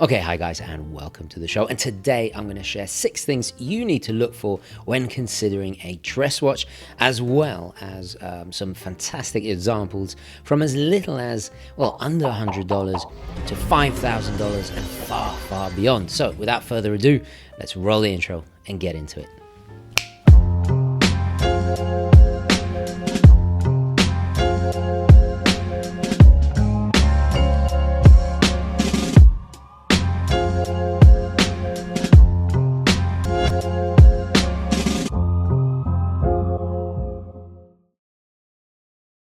Okay, hi guys, and welcome to the show. And today I'm going to share 6 things you need to look for when considering a dress watch, as well as some fantastic examples from as little as, well, under $100 to $5,000 and far, far beyond. So without further ado, let's roll the intro and get into it.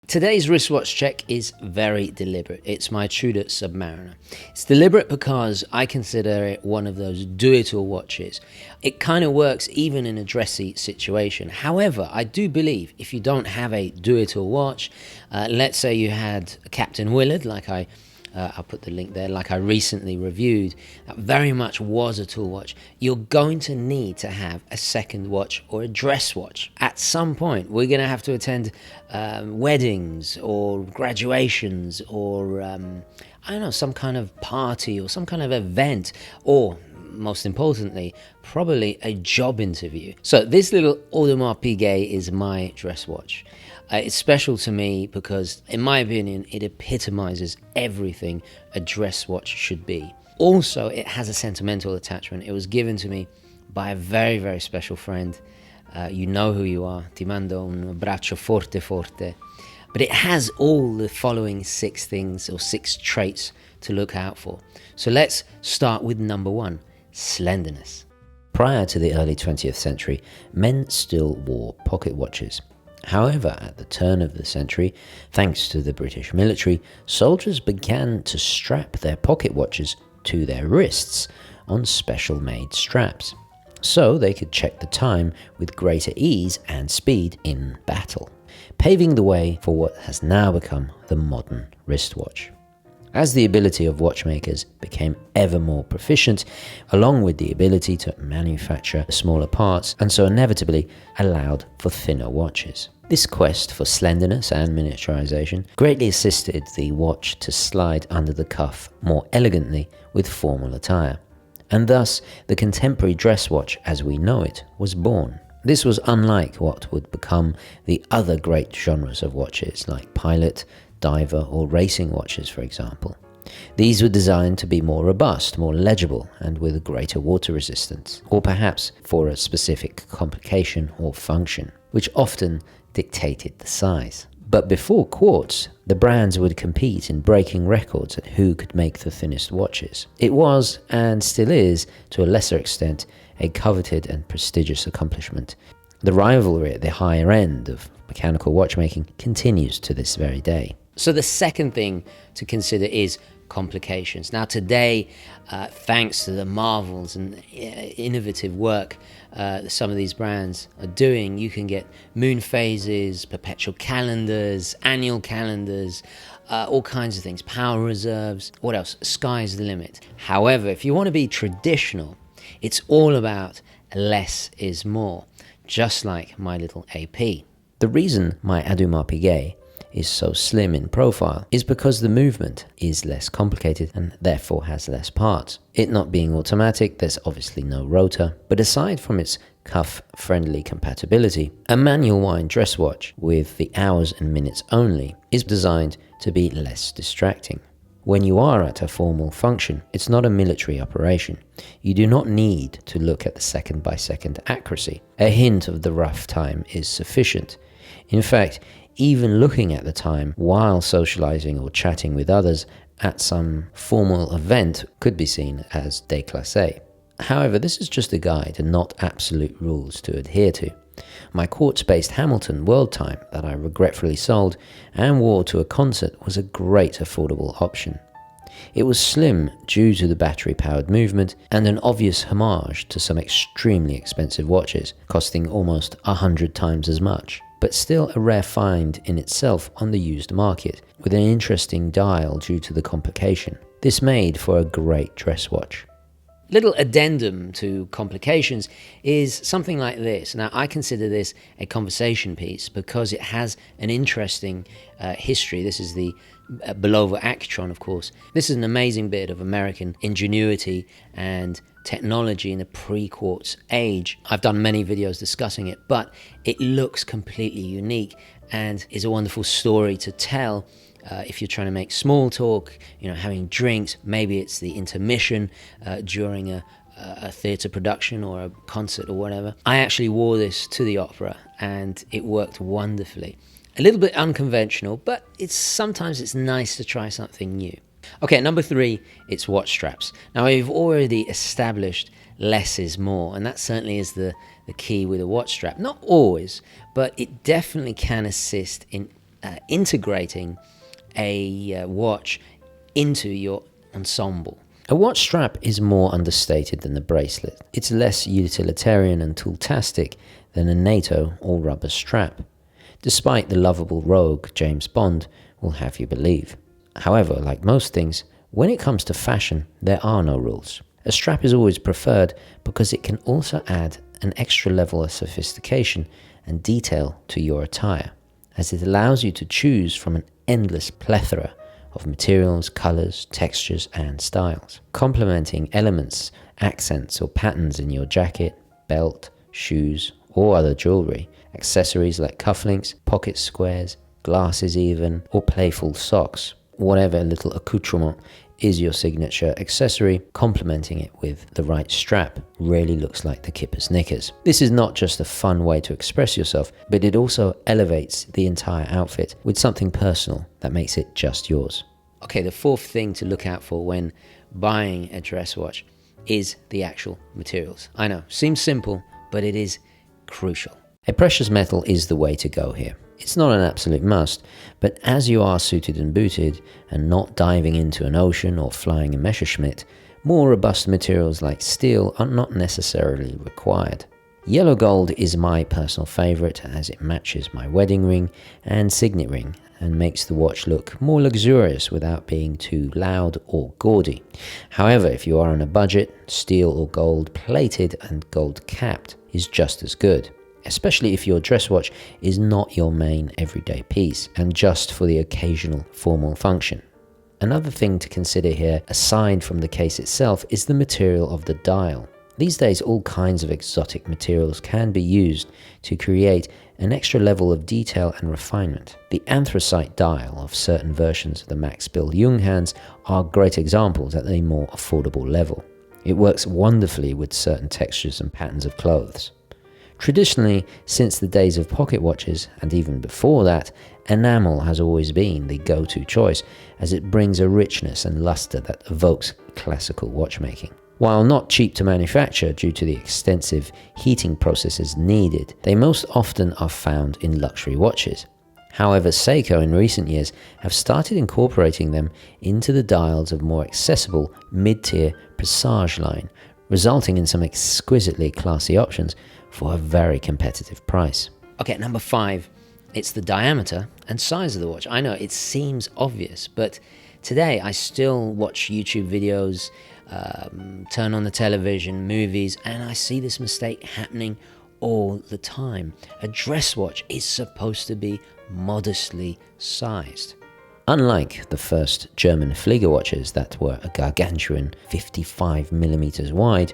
Today's wristwatch check is very deliberate. It's my Tudor Submariner. It's deliberate because I consider it one of those do-it-all watches. It kind of works even in a dressy situation. However, I do believe if you don't have a do-it-all watch, let's say you had a Captain Willard, like I'll put the link there, like I recently reviewed, that very much was a tool watch, you're going to need to have a second watch or a dress watch. At some point, we're going to have to attend weddings or graduations or, I don't know, some kind of party or some kind of event, or most importantly, probably a job interview. So this little Audemars Piguet is my dress watch. It's special to me because, in my opinion, it epitomizes everything a dress watch should be. Also, it has a sentimental attachment. It was given to me by a very, very special friend. You know who you are. Ti mando un abbraccio forte forte. But it has all the following 6 things or 6 traits to look out for. So let's start with number 1, slenderness. Prior to the early 20th century, men still wore pocket watches. However, at the turn of the century, thanks to the British military, soldiers began to strap their pocket watches to their wrists on special-made straps, so they could check the time with greater ease and speed in battle, paving the way for what has now become the modern wristwatch. As the ability of watchmakers became ever more proficient, along with the ability to manufacture smaller parts, and so inevitably allowed for thinner watches. This quest for slenderness and miniaturization greatly assisted the watch to slide under the cuff more elegantly with formal attire, and thus the contemporary dress watch as we know it was born. This was unlike what would become the other great genres of watches like pilot, diver or racing watches, for example. These were designed to be more robust, more legible, and with a greater water resistance, or perhaps for a specific complication or function, which often dictated the size. But before quartz, the brands would compete in breaking records at who could make the thinnest watches. It was, and still is, to a lesser extent, a coveted and prestigious accomplishment. The rivalry at the higher end of mechanical watchmaking continues to this very day. So the second thing to consider is complications. Now today, thanks to the marvels and innovative work some of these brands are doing, you can get moon phases, perpetual calendars, annual calendars, all kinds of things, power reserves. What else? Sky's the limit. However, if you want to be traditional, it's all about less is more, just like my little AP. The reason my Audemars Piguet is so slim in profile is because the movement is less complicated and therefore has less parts. It not being automatic, there's obviously no rotor, but aside from its cuff-friendly compatibility, a manual wind dress watch with the hours and minutes only is designed to be less distracting. When you are at a formal function, it's not a military operation. You do not need to look at the second-by-second accuracy. A hint of the rough time is sufficient. In fact, even looking at the time while socializing or chatting with others at some formal event could be seen as déclassé. However, this is just a guide and not absolute rules to adhere to. My quartz-based Hamilton World Time that I regretfully sold and wore to a concert was a great affordable option. It was slim due to the battery-powered movement and an obvious homage to some extremely expensive watches, costing almost 100 times as much, but still a rare find in itself on the used market, with an interesting dial due to the complication. This made for a great dress watch. Little addendum to complications is something like this. Now, I consider this a conversation piece because it has an interesting history. This is the Bulova Accutron, of course. This is an amazing bit of American ingenuity and technology in the pre-quartz age. I've done many videos discussing it, but it looks completely unique and is a wonderful story to tell. If you're trying to make small talk, having drinks, maybe it's the intermission during a theatre production or a concert or whatever. I actually wore this to the opera and it worked wonderfully. A little bit unconventional, but sometimes it's nice to try something new. Okay, number 3, it's watch straps. Now, we've already established less is more, and that certainly is the key with a watch strap. Not always, but it definitely can assist in integrating a watch into your ensemble. A watch strap is more understated than the bracelet. It's less utilitarian and tool-tastic than a NATO or rubber strap, despite the lovable rogue James Bond will have you believe. However, like most things, when it comes to fashion, there are no rules. A strap is always preferred because it can also add an extra level of sophistication and detail to your attire, as it allows you to choose from an endless plethora of materials, colors, textures, and styles, complementing elements, accents, or patterns in your jacket, belt, shoes, or other jewelry, accessories like cufflinks, pocket squares, glasses even, or playful socks. Whatever little accoutrement is your signature accessory, complementing it with the right strap really looks like the kipper's knickers. This is not just a fun way to express yourself, but it also elevates the entire outfit with something personal that makes it just yours. Okay, the 4th thing to look out for when buying a dress watch is the actual materials. I know, seems simple, but it is crucial. A precious metal is the way to go here. It's not an absolute must, but as you are suited and booted and not diving into an ocean or flying a Messerschmitt, more robust materials like steel are not necessarily required. Yellow gold is my personal favorite as it matches my wedding ring and signet ring and makes the watch look more luxurious without being too loud or gaudy. However, if you are on a budget, steel or gold plated and gold capped is just as good, especially if your dress watch is not your main everyday piece and just for the occasional formal function. Another thing to consider here, aside from the case itself, is the material of the dial. These days, all kinds of exotic materials can be used to create an extra level of detail and refinement. The anthracite dial of certain versions of the Max Bill Junghans are great examples at a more affordable level. It works wonderfully with certain textures and patterns of clothes. Traditionally, since the days of pocket watches, and even before that, enamel has always been the go-to choice as it brings a richness and luster that evokes classical watchmaking. While not cheap to manufacture due to the extensive heating processes needed, they most often are found in luxury watches. However, Seiko in recent years have started incorporating them into the dials of more accessible mid-tier Presage line, resulting in some exquisitely classy options for a very competitive price. Okay, number 5, it's the diameter and size of the watch. I know it seems obvious, but today I still watch YouTube videos, turn on the television, movies, and I see this mistake happening all the time. A dress watch is supposed to be modestly sized. Unlike the first German Flieger watches that were a gargantuan 55mm wide,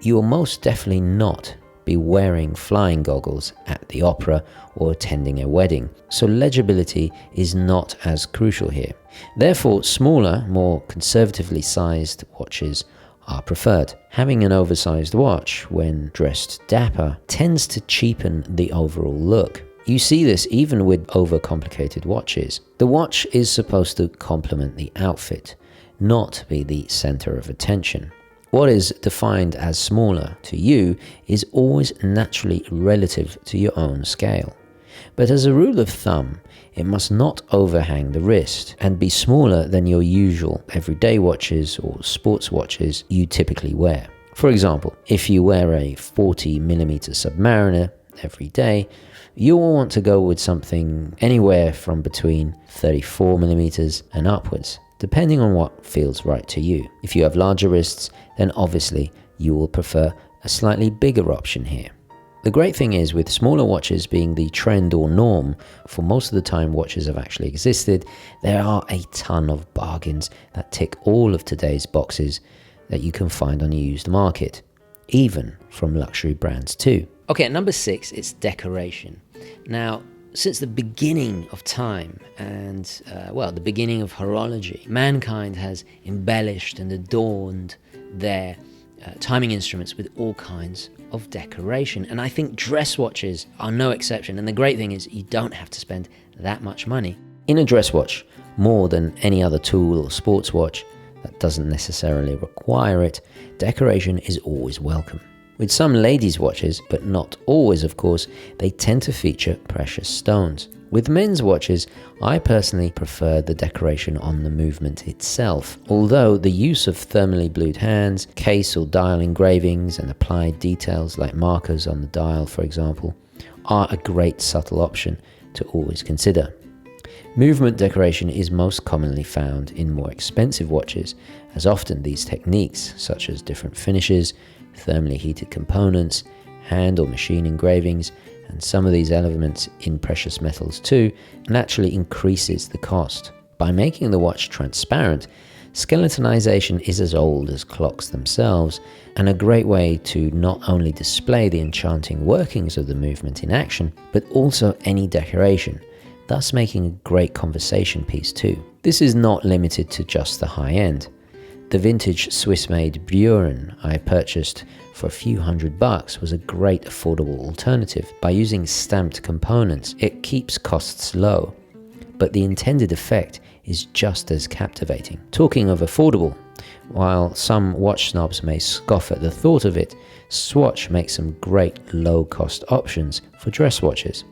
you will most definitely not be wearing flying goggles at the opera or attending a wedding, so legibility is not as crucial here. Therefore, smaller, more conservatively sized watches are preferred. Having an oversized watch, when dressed dapper, tends to cheapen the overall look. You see this even with overcomplicated watches. The watch is supposed to complement the outfit, not be the center of attention. What is defined as smaller to you is always naturally relative to your own scale. But as a rule of thumb, it must not overhang the wrist and be smaller than your usual everyday watches or sports watches you typically wear. For example, if you wear a 40mm Submariner every day, you will want to go with something anywhere from between 34mm and upwards, depending on what feels right to you. If you have larger wrists, then obviously you will prefer a slightly bigger option here. The great thing is, with smaller watches being the trend or norm for most of the time watches have actually existed, there are a ton of bargains that tick all of today's boxes that you can find on the used market, even from luxury brands too. Okay, at number 6, it's decoration. Now, since the beginning of time and, the beginning of horology, mankind has embellished and adorned their timing instruments with all kinds of decoration. And I think dress watches are no exception. And the great thing is you don't have to spend that much money. In a dress watch, more than any other tool or sports watch that doesn't necessarily require it, decoration is always welcome. With some ladies' watches, but not always of course, they tend to feature precious stones. With men's watches, I personally prefer the decoration on the movement itself, although the use of thermally blued hands, case or dial engravings and applied details like markers on the dial, for example, are a great subtle option to always consider. Movement decoration is most commonly found in more expensive watches, as often these techniques, such as different finishes, thermally heated components, hand or machine engravings, and some of these elements in precious metals too, naturally increases the cost. By making the watch transparent, skeletonization is as old as clocks themselves, and a great way to not only display the enchanting workings of the movement in action, but also any decoration, thus making a great conversation piece too. This is not limited to just the high end. The vintage Swiss-made Buren I purchased for a few $100 was a great affordable alternative. By using stamped components, it keeps costs low, but the intended effect is just as captivating. Talking of affordable, while some watch snobs may scoff at the thought of it, Swatch makes some great low-cost options for dress watches.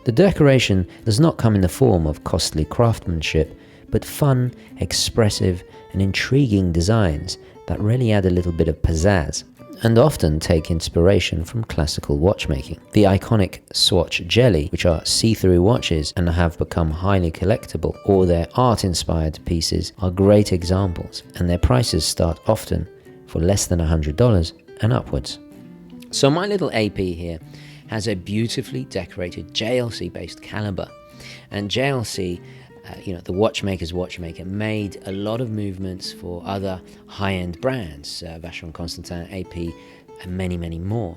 The decoration does not come in the form of costly craftsmanship, but fun, expressive, and intriguing designs that really add a little bit of pizzazz, and often take inspiration from classical watchmaking. The iconic Swatch Jelly, which are see-through watches and have become highly collectible, or their art-inspired pieces, are great examples, and their prices start often for less than $100 and upwards. So my little AP here has a beautifully decorated JLC-based caliber, and JLC, the watchmaker's watchmaker, made a lot of movements for other high-end brands, Vacheron, Constantin, AP, and many, many more.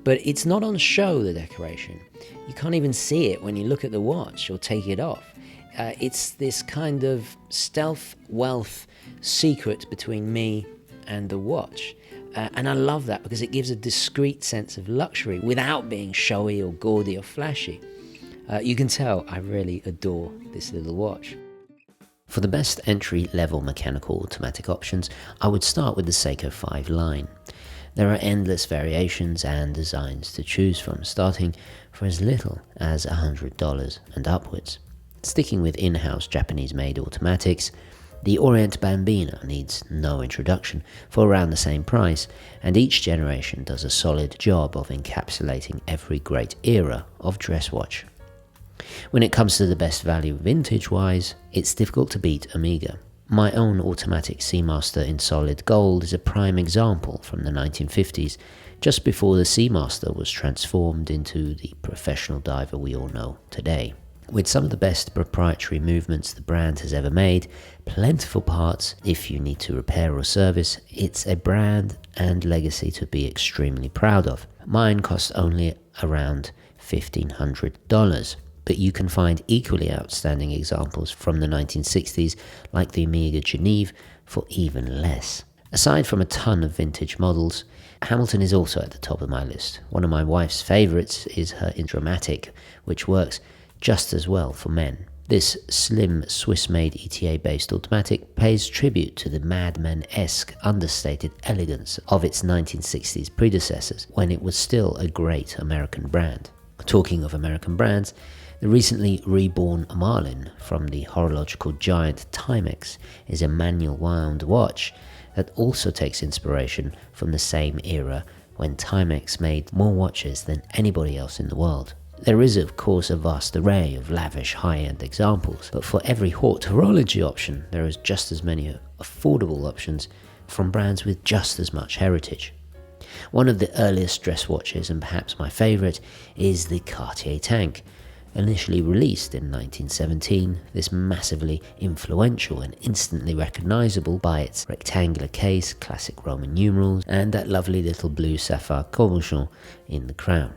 But it's not on show, the decoration. You can't even see it when you look at the watch or take it off. It's this kind of stealth wealth secret between me and the watch. And I love that because it gives a discreet sense of luxury without being showy or gaudy or flashy. You can tell I really adore this little watch. For the best entry-level mechanical automatic options, I would start with the Seiko 5 line. There are endless variations and designs to choose from, starting for as little as $100 and upwards. Sticking with in-house Japanese-made automatics, the Orient Bambino needs no introduction for around the same price, and each generation does a solid job of encapsulating every great era of dress watch. When it comes to the best value vintage-wise, it's difficult to beat Omega. My own automatic Seamaster in solid gold is a prime example from the 1950s, just before the Seamaster was transformed into the professional diver we all know today. With some of the best proprietary movements the brand has ever made, plentiful parts if you need to repair or service, it's a brand and legacy to be extremely proud of. Mine cost only around $1,500. But you can find equally outstanding examples from the 1960s, like the Omega Geneve, for even less. Aside from a ton of vintage models, Hamilton is also at the top of my list. One of my wife's favourites is her Intra-Matic, which works just as well for men. This slim Swiss-made ETA-based automatic pays tribute to the Madman-esque understated elegance of its 1960s predecessors, when it was still a great American brand. Talking of American brands, the recently reborn Marlin from the horological giant Timex is a manual wound watch that also takes inspiration from the same era when Timex made more watches than anybody else in the world. There is of course a vast array of lavish high-end examples, but for every haute horology option there is just as many affordable options from brands with just as much heritage. One of the earliest dress watches, and perhaps my favourite, is the Cartier Tank. Initially released in 1917, this massively influential and instantly recognisable by its rectangular case, classic Roman numerals, and that lovely little blue sapphire cabochon in the crown.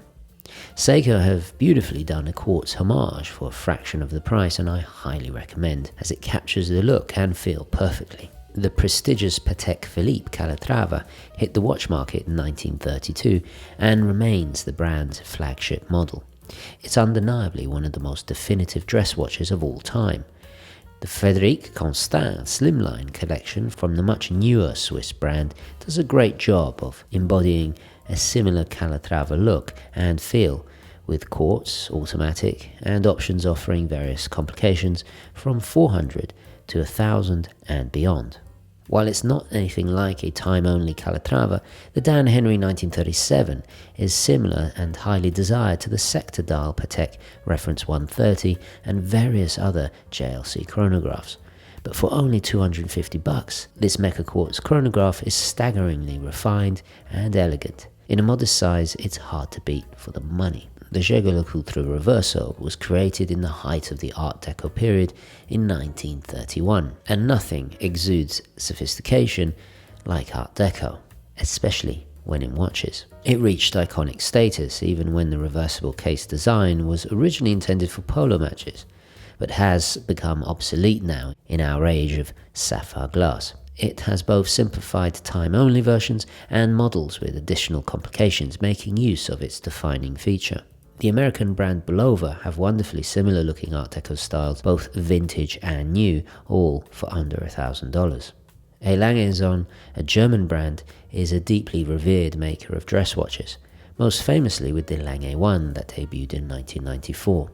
Seiko have beautifully done a quartz homage for a fraction of the price, and I highly recommend, as it captures the look and feel perfectly. The prestigious Patek Philippe Calatrava hit the watch market in 1932 and remains the brand's flagship model. It's undeniably one of the most definitive dress watches of all time. The Frédéric Constantin slimline collection from the much newer Swiss brand does a great job of embodying a similar Calatrava look and feel, with quartz, automatic, and options offering various complications from 400 to 1000 and beyond. While it's not anything like a time-only Calatrava, the Dan Henry 1937 is similar and highly desired to the sector dial Patek Reference 130 and various other JLC chronographs. But for only $250, this Mecha Quartz chronograph is staggeringly refined and elegant. In a modest size, it's hard to beat for the money. The Jaeger LeCoultre Reverso was created in the height of the Art Deco period in 1931, and nothing exudes sophistication like Art Deco, especially when in watches. It reached iconic status even when the reversible case design was originally intended for polo matches, but has become obsolete now in our age of sapphire glass. It has both simplified time-only versions and models with additional complications, making use of its defining feature. The American brand Bulova have wonderfully similar looking Art Deco styles, both vintage and new, all for under $1,000. Lange, a German brand, is a deeply revered maker of dress watches, most famously with the Lange 1 that debuted in 1994.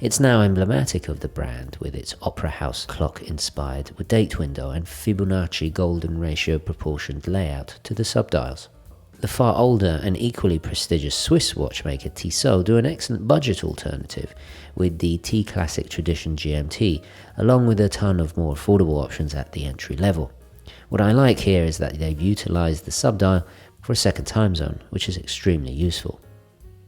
It's now emblematic of the brand with its opera house clock-inspired date window and Fibonacci golden ratio proportioned layout to the subdials. The far older and equally prestigious Swiss watchmaker Tissot do an excellent budget alternative with the T-Classic Tradition GMT, along with a ton of more affordable options at the entry level. What I like here is that they've utilised the subdial for a second time zone, which is extremely useful.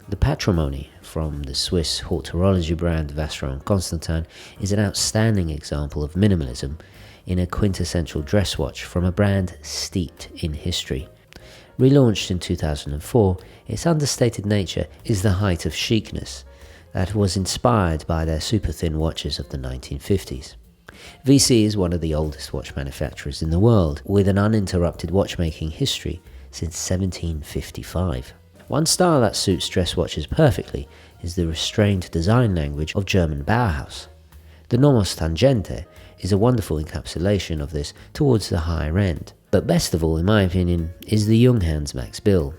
The Patrimony from the Swiss horticulturology brand Vacheron Constantin is an outstanding example of minimalism in a quintessential dress watch from a brand steeped in history. Relaunched in 2004, its understated nature is the height of chicness that was inspired by their super-thin watches of the 1950s. VC is one of the oldest watch manufacturers in the world, with an uninterrupted watchmaking history since 1755. One style that suits dress watches perfectly is the restrained design language of German Bauhaus. The Nomos Tangente is a wonderful encapsulation of this towards the higher end. But best of all, in my opinion, is the Junghans Max Bill,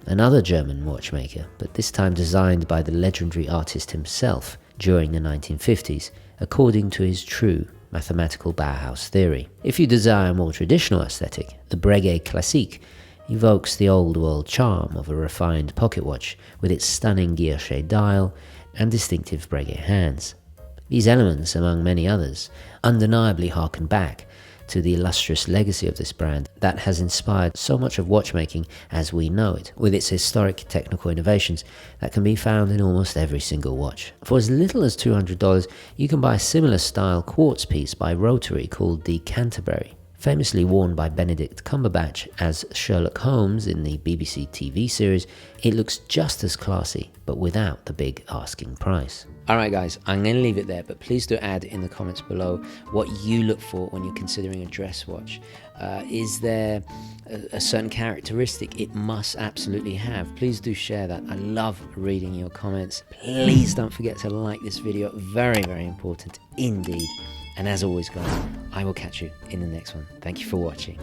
another German watchmaker, but this time designed by the legendary artist himself during the 1950s, according to his true mathematical Bauhaus theory. If you desire a more traditional aesthetic, the Breguet Classique evokes the old world charm of a refined pocket watch with its stunning guilloche dial and distinctive Breguet hands. These elements, among many others, undeniably harken back to the illustrious legacy of this brand that has inspired so much of watchmaking as we know it, with its historic technical innovations that can be found in almost every single watch. For as little as $200, you can buy a similar style quartz piece by Rotary called the Canterbury. Famously worn by Benedict Cumberbatch as Sherlock Holmes in the BBC TV series, it looks just as classy, but without the big asking price. Alright guys, I'm going to leave it there, but please do add in the comments below what you look for when you're considering a dress watch. Is there a certain characteristic it must absolutely have? Please do share that. I love reading your comments. Please don't forget to like this video. Very, very important indeed. And as always guys, I will catch you in the next one. Thank you for watching.